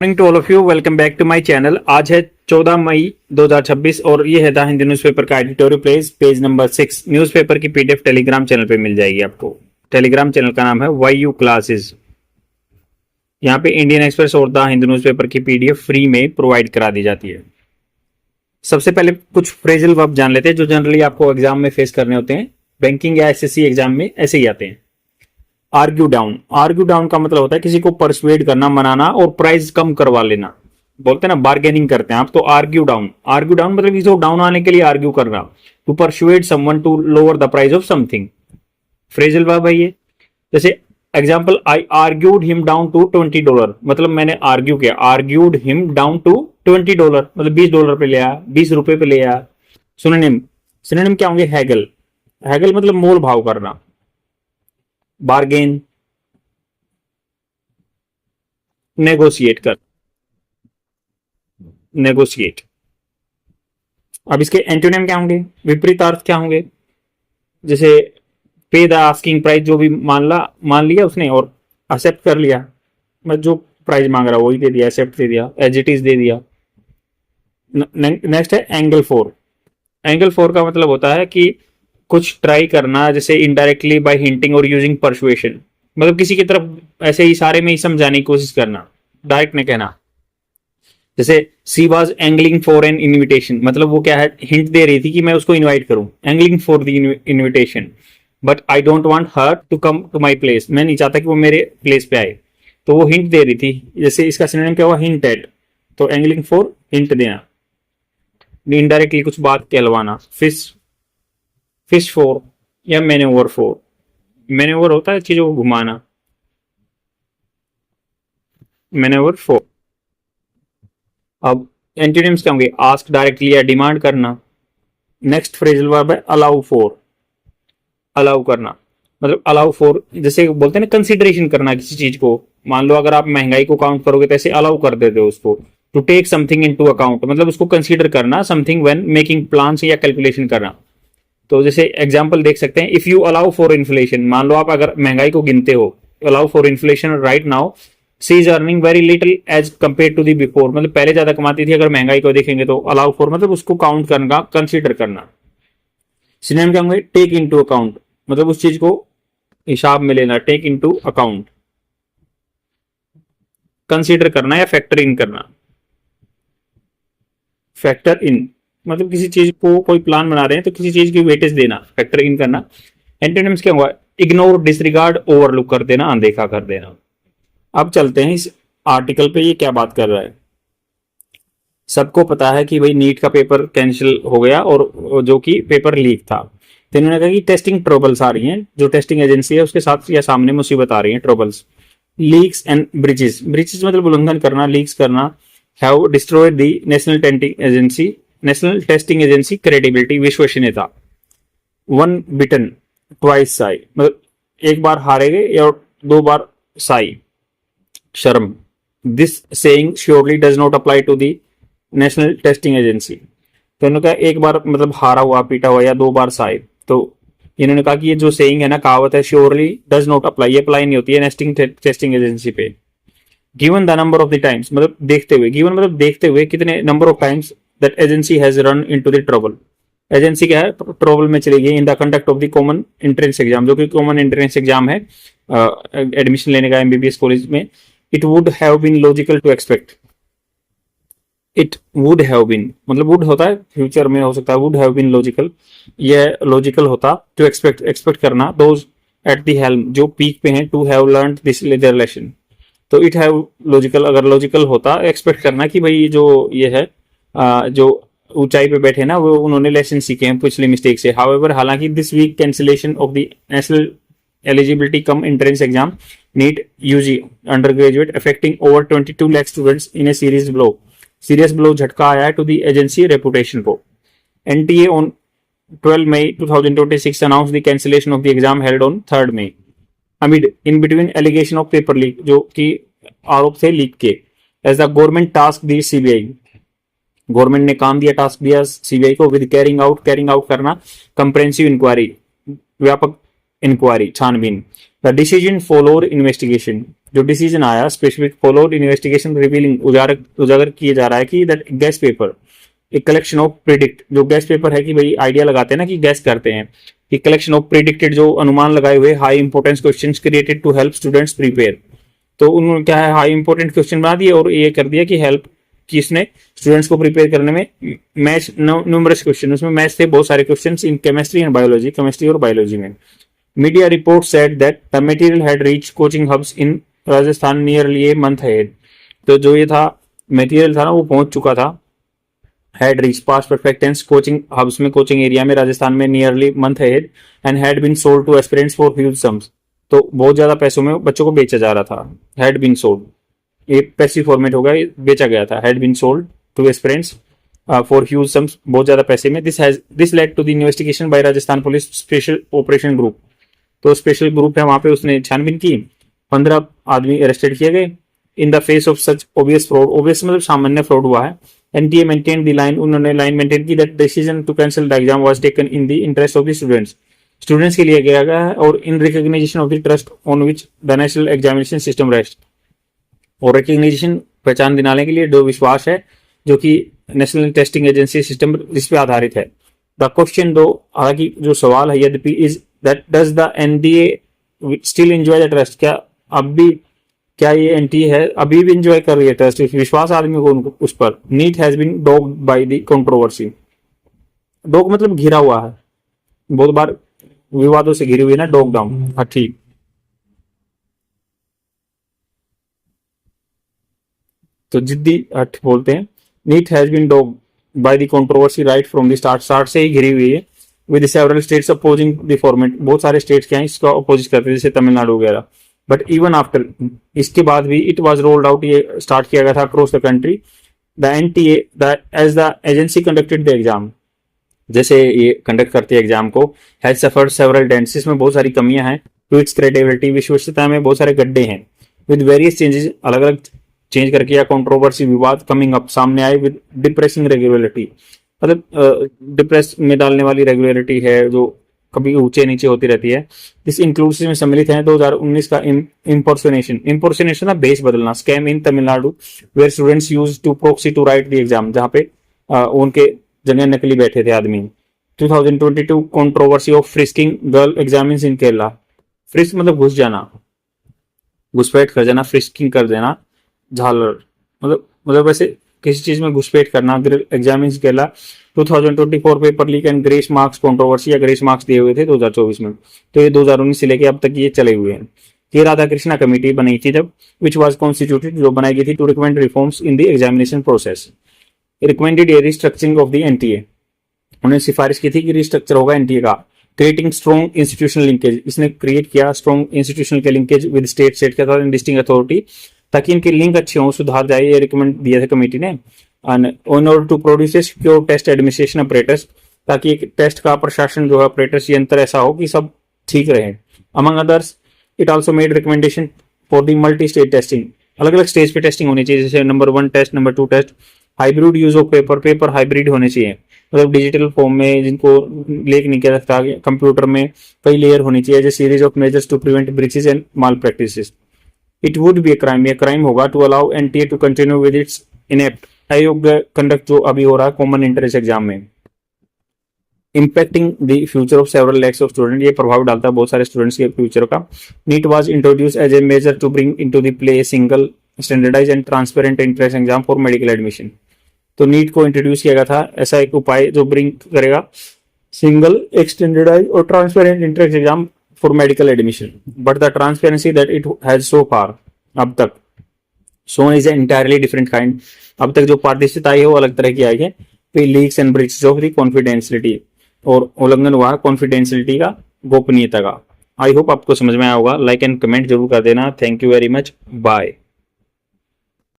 Morning to all of you, welcome back to my channel. आज है 14 मई 2026 और ये है द हिंदू न्यूज़पेपर का एडिटोरियल पेज नंबर 6। न्यूज़पेपर की पीडीएफ टेलीग्राम चैनल पे मिल जाएगी आपको। टेलीग्राम चैनल का नाम है वाई यू क्लासेस। यहाँ पे इंडियन एक्सप्रेस और द हिंदू न्यूज़पेपर की पीडीएफ फ्री में प्रोवाइड करा दी जाती है। सबसे पहले कुछ फ्रेजल वर्ब जान लेते हैं जो जनरली आपको एग्जाम में फेस करने होते हैं। बैंकिंग या एसएससी एग्जाम में ऐसे ही आते हैं। Argue down. आर्ग्यू डाउन का मतलब होता है किसी को परसुएड करना, मनाना और प्राइस कम करवा लेना। बोलते हैं ना, बार्गेनिंग करते हैं आप, तो आर्ग्यू डाउन। आर्ग्यू डाउन मतलब किसी को डाउन आने के लिए आर्ग्यू करना, to persuade someone to lower the price of something. Phrasal verb है ये। जैसे example, I argued him down to $20, मतलब मैंने आर्ग्यू किया। आर्ग्यूड हिम डाउन टू $20 मतलब $20 पे ले आया, 20 रुपए पे ले आया। सिनोनिम, सिनोनिम क्या होंगे? हैगल। हैगल मतलब मोल भाव करना। बार्गेन, नेगोशिएट कर, नेगोशिएट। अब इसके एंटोनिम क्या होंगे? विपरीत अर्थ क्या होंगे? जैसे पे द आस्किंग प्राइस, जो भी मान लिया उसने और एक्सेप्ट कर लिया, मैं जो प्राइस मांग रहा वही दे दिया, एक्सेप्ट दे दिया, एज इट इज दे दिया। नेक्स्ट है एंगल फोर। एंगल फोर का मतलब होता है कि कुछ ट्राई करना, जैसे इनडायरेक्टली बाय हिंटिंग और यूजिंग परसुएशन, मतलब किसी की तरफ ऐसे इशारे में ही समझाने की कोशिश करना, डायरेक्ट नहीं कहना। जैसे she was angling for an invitation, मतलब वो क्या है, हिंट दे रही थी कि मैं उसको इनवाइट करूं। Angling for the invitation, but I don't want her to come to my place, मैं नहीं चाहता कि वो मेरे प्लेस पे आए, तो वो हिंट दे रही थी। जैसे इसका सिनोनिम क्या हुआ? Hint eight. तो एंगलिंग फॉर, हिंट देना, इनडायरेक्टली कुछ बात कहलवाना। फिश फोर या मैन्योवर फोर। मैन्योवर होता है चीजों को घुमाना, मैन्योवर फोर। अब एंटोनिम्स क्या होंगे? आस्क डायरेक्टली या डिमांड करना। नेक्स्ट फ्रेजल वर्ब है अलाउ फोर। अलाउ करना मतलब अलाउ फोर, जैसे बोलते हैं ना, कंसिडरेशन करना किसी चीज को। मान लो अगर आप महंगाई को काउंट करोगे तो ऐसे अलाउ कर देते हो उसको। To take something into account मतलब उसको कंसीडर करना, समथिंग व्हेन मेकिंग प्लान्स या कैलकुलेशन करना। तो जैसे एग्जाम्पल देख सकते हैं, if you allow for inflation, मान लो आप अगर महंगाई को गिनते हो, allow for inflation right now she is earning very little as compare to the before, मतलब पहले ज्यादा कमाती थी, अगर महंगाई को देखेंगे तो अलाउ फॉर मतलब उसको काउंट करना, कंसीडर करना। सिनोनिम क्या होंगे? टेक इनटू अकाउंट, मतलब उस चीज को हिसाब में लेना, टेक इनटू अकाउंट, कंसीडर करना या फैक्टर इन करना। फैक्टर इन मतलब किसी चीज को, कोई प्लान बना रहे हैं तो किसी चीज की वेटेज देना, फैक्टर इन करना। एंटोनिम्स क्या होगा? इग्नोर, डिसरिगार्ड, ओवरलुक कर देना, अनदेखा कर देना। अब चलते हैं इस आर्टिकल पे, ये क्या बात कर रहा है। सबको पता है कि भाई नीट का पेपर कैंसिल हो गया और जो कि पेपर लीक था, तो इन्होंने कहा कि टेस्टिंग ट्रबल्स आ रही हैं, जो टेस्टिंग एजेंसी है उसके साथ या सामने मुसीबत आ रही है, troubles. Leaks and breaches, breaches मतलब उल्लंघन करना, लीक्स करना। Have destroyed the national testing agency credibility, विश्वसनीयता। वन बिटन ट्वाइस साई, मतलब एक बार हारेंगे या दो बार साई, शर्म। This saying surely does not apply to the national testing agency. तो इन्होंने कहा एक बार मतलब हारा हुआ, पीटा हुआ या दो बार साई, तो इन्होंने कहा कि ये जो सेइंग है ना, कहावत है, श्योरली डज नॉट अप्लाई, ये अप्लाई नहीं होती है नेशनल टेस्टिंग एजेंसी पे। Given the number of the times, मतलब देखते हुए, गिवन मतलब देखते हुए कितने number of times that agency has run into the trouble, agency क्या है, ट्रबल में चली गई। In the conduct of the common entrance exam, जो कि कॉमन एंट्रेंस एग्जाम है एडमिशन लेने का एमबीबीएस कॉलेज में। It would have been logical to expect, it would have been मतलब वुड होता है फ्यूचर में हो सकता है, वुड हैव बीन लॉजिकल, यह लॉजिकल होता, टू एक्सपेक्ट करना, दोज एट द हेल्म, जो पीक पे हैं, to have learned this leather lesson. तो इट हैव लॉजिकल, अगर लॉजिकल होता, एक्सपेक्ट करना कि भाई जो ये है जो ऊंचाई पे बैठे ना, वो उन्होंने लेसन सीखे हैं पिछले मिस्टेक से। हाउएवर, हालांकि this week cancellation of the national eligibility cum entrance exam NEET UG undergraduate affecting over 22 lakh students in a series blow, serious blow, झटका आया है टू द एजेंसी रेपुटेशन को। NTA on 12 May 2026 announce the cancellation of the exam held on 3 May amid in between allegation of paper leak, जो कि आरोप थे leak के। As the government task the CBI, government ने काम दिया, task दिया सीबीआई को, विद कैरिंग आउट करना कंप्रेहेंसिव इंक्वायरी, व्यापक इंक्वायरी, छानबीन। द डिसीजन फॉलोड इन्वेस्टिगेशन, जो डिसीजन आया स्पेसिफिक फॉलोड इन्वेस्टिगेशन रिवीलिंग उजागर किया जा रहा है कि दैट गैस पेपर एक कलेक्शन ऑफ प्रिडिक्ट, जो गैस पेपर है कि भाई आइडिया लगाते हैं ना कि गैस करते हैं कि कलेक्शन ऑफ प्रिडिक्टेड जो अनुमान लगाए हुए high importance questions created to help students prepare. तो उन्होंने क्या है हाई इंपोर्टेंट क्वेश्चन बना दिए और ये कर दिया कि हेल्प किसने स्टूडेंट्स को प्रिपेयर करने में। मैथ्स न्यूमरस क्वेश्चन, उसमें मैथ्स थे बहुत सारे questions in chemistry and biology, chemistry और बायोलॉजी में। Media report said that the material had reach coaching hubs in Rajasthan nearly a month ahead. तो जो ये था मटेरियल था ना वो पहुंच चुका था, had reach past perfect tense coaching hubs में, कोचिंग एरिया में राजस्थान में nearly month ahead and had been sold to aspirants for huge sums. तो बहुत ज्यादा पैसों में बच्चों को बेचा जा रहा था। हैड बीन सोल्ड ये पैसिव फॉर्मेट होगा, बेचा गया था। Had been sold to aspirants for huge sums, बहुत ज्यादा पैसे में। This led to the investigation by Rajasthan police special operation group. तो स्पेशल ग्रुप है वहां पे, उसने छानबीन की, 15 आदमी अरेस्टेड किए गए। In the face of such obvious fraud, obvious मतलब सामान्य फ्रॉड हुआ है। एनटीए मेंटेन द लाइन, उन्होंने लाइन मेंटेन की that decision to cancel the exam was taken in the interest of the students, students के लिए किया गया है और in recognition of the trust on which the national examination system rest. और recognition पहचान दिलाने के लिए जो विश्वास है जो कि नेशनल टेस्टिंग एजेंसी सिस्टम जिस पे आधारित है। द क्वेश्चन दो, हालांकि जो सवाल है यद्यपि is that does the NDA still enjoy the trust, क्या अब भी क्या ये एनटीए है अभी भी एंजॉय कर रही है ट्रस्ट, विश्वास आदमी को उस पर। NEET has been dogged by the controversy, dog मतलब घिरा हुआ है, बहुत बार विवादों से घिरी हुई है ना, डॉग डाउन। हाँ ठीक, तो जिद्दी हट बोलते हैं। NEET has been dogged by the controversy right from the start से ही घिरी हुई है। With several states opposing the format, बहुत सारे स्टेट्स क्या है इसका अपोजिट करते हैं जैसे तमिलनाडु वगैरह। बट इवन आफ्टर, इसके बाद भी इट वाज रोल्ड आउट, ये स्टार्ट किया गया था across the country. The NTA as the agency conducted the exam, जैसे ये कंडक्ट करती है एग्जाम को, हैज सफर्ड सेवरल डेंट्स, इसमें बहुत सारी कमियां हैं। टू इट्स क्रेडिबिलिटी, विश्वसनीयता में बहुत सारे गड्ढे हैं। विद वेरियस चेंजेस, अलग अलग चेंज करके या कंट्रोवर्सी विवाद कमिंग अप सामने आए। विद डिप्रेसिंग रेगुलरिटी, मतलब डिप्रेस में डालने वाली रेगुलरिटी है जो कभी ऊंचे नीचे होती रहती है। इस इंक्लूसिव में सम्मिलित है 2019 का इम्पोर्सनेशन ना बेस बदलना, scam in Tamil Nadu where students use to proxy to right the exam, जहाँ पे उनके जगह नकली बैठे थे आदमी। 2022 controversy of frisking girl examines in Kerala, frisk मतलब घुस जाना, घुसपैठ कर जाना, फ्रिस्किंग कर देना, झालर मतलब वैसे किसी चीज में घुसपैठ करना। Examines Kerala 2024 paper leak and grace marks controversy, या ग्रेस मार्क्स दिए हुए थे 2024 में, तो ये 2019 से लेके अब तक ये चले हुए हैं। ये राधा कृष्णा कमेटी बनी थी जब, विच वाज कॉन्स्टिट्यूटेड, जो बनाई गई थी to recommend reforms in the examination process. Recommended a restructuring of the NTA, उन्होंने सिफारिश की थी कि रिस्ट्रक्चर होगा एनटीए का। क्रिएटिंग स्ट्रॉन्ग इंस्टीट्यूशनल लिंकेज, इसने क्रिएट किया स्ट्रॉन्ग इंस्टीट्यूशनल के लिंकेज विद स्टेट के साथ डिस्ट्रिक्ट अथॉरिटी, ताकि इनके लिंक अच्छे हों, सुधार जाए, ये रिकमेंड दिया था कमेटी ने। In order to produce a secure test administration apparatus, ताकि एक टेस्ट का प्रशासन जो है अपरेटस यंत्र ऐसा हो कि सब ठीक रहे। Among others it also made recommendation for the multi stage testing, अलग अलग स्टेज पे टेस्टिंग होनी चाहिए, जैसे number 1 test, number 2 test. Hybrid use of paper hybrid होने चाहिए, मतलब डिजिटल फॉर्म में जिनको लेक नहीं किया सकता, कंप्यूटर में कई लेयर होनी चाहिए, जैसे series of measures to prevent breaches and malpractices. It would be a crime, ये क्राइम होगा to allow NTA to continue with its inept अयोग्य कंडक्ट जो अभी हो रहा है कॉमन एंट्रेंस एग्जाम में। Impacting the future of several lakhs of student, ये प्रभाव डालता है बहुत सारे स्टूडेंट्स के फ्यूचर का। NEET was introduce as a measure to bring into the play single standardize and transparent entrance exam for medical admission. तो नीट को इंट्रोड्यूस किया गया था ऐसा एक उपाय जो ब्रिंग करेगा सिंगल एक स्टैंडर्डाइज और transparent entrance exam for medical admission. But the transparency that it has so far, अब तक so is entirely different kind, अब तक जो पारदर्शिता आई है वो अलग तरह की आई है। Leaks and breaches of the confidentiality, और उल्लंघन हुआ कॉन्फिडेंशियलिटी का, गोपनीयता का। आई होप आपको समझ में आया होगा। लाइक एंड कमेंट जरूर कर देना। Thank you very much, bye.